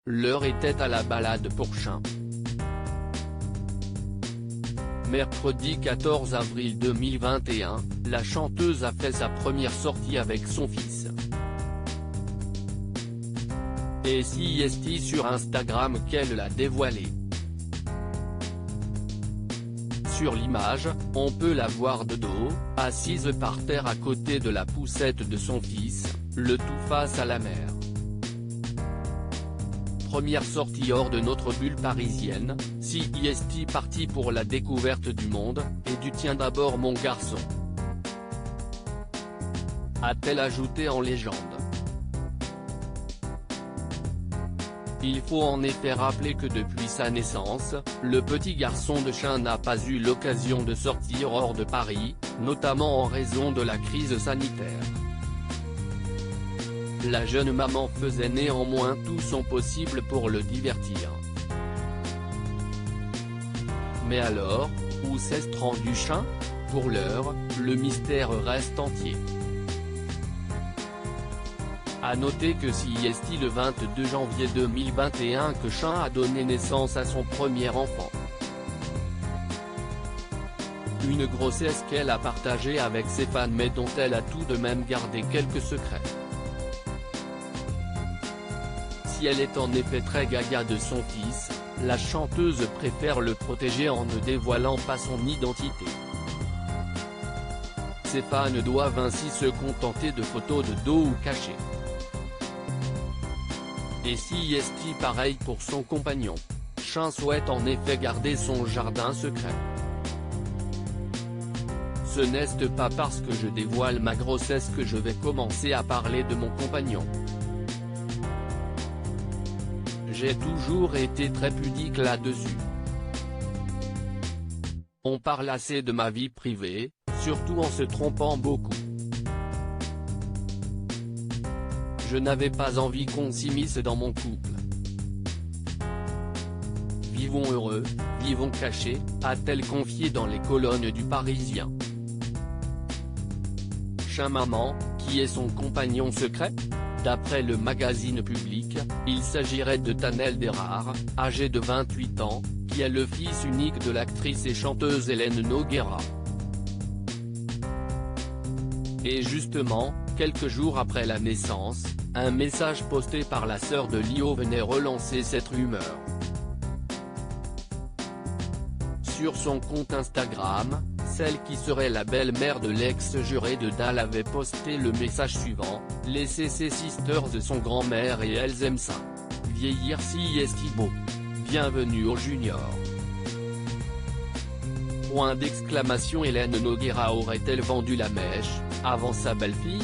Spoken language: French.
L'heure était à la balade pour chien. Mercredi 14 avril 2021, la chanteuse a fait sa première sortie avec son fils. Et c'est sur Instagram qu'elle l'a dévoilé. Sur l'image, on peut la voir de dos, assise par terre à côté de la poussette de son fils, le tout face à la mer. Première sortie hors de notre bulle parisienne, c'est parti pour la découverte du monde, et du tien d'abord mon garçon. A-t-elle ajouté en légende. Il faut en effet rappeler que depuis sa naissance, le petit garçon de chien n'a pas eu l'occasion de sortir hors de Paris, notamment en raison de la crise sanitaire. La jeune maman faisait néanmoins tout son possible pour le divertir. Mais alors, où s'est rendu chien? Pour l'heure, le mystère reste entier. A noter que c'est le 22 janvier 2021 que Chien a donné naissance à son premier enfant. Une grossesse qu'elle a partagée avec ses fans mais dont elle a tout de même gardé quelques secrets. Si elle est en effet très gaga de son fils, la chanteuse préfère le protéger en ne dévoilant pas son identité. Ses fans doivent ainsi se contenter de photos de dos ou cachées. Et c'est pareil pour son compagnon. Chien souhaite en effet garder son jardin secret. Ce n'est pas parce que je dévoile ma grossesse que je vais commencer à parler de mon compagnon. J'ai toujours été très pudique là-dessus. On parle assez de ma vie privée, surtout en se trompant beaucoup. Je n'avais pas envie qu'on s'immisce dans mon couple. Vivons heureux, vivons cachés, a-t-elle confié dans les colonnes du Parisien. Chien maman, qui est son compagnon secret? D'après le magazine Public, il s'agirait de Tanel Derard, âgé de 28 ans, qui est le fils unique de l'actrice et chanteuse Hélène Noguera. Et justement, quelques jours après la naissance, un message posté par la sœur de Lio venait relancer cette rumeur. Sur son compte Instagram, celle qui serait la belle-mère de l'ex-juré de Dalle avait posté le message suivant: « Les CC Sisters sont grand-mère et elles aiment ça. Vieillir c'est beau. Bienvenue au junior. » Point d'exclamation. Hélène Noguera aurait-elle vendu la mèche, avant sa belle-fille?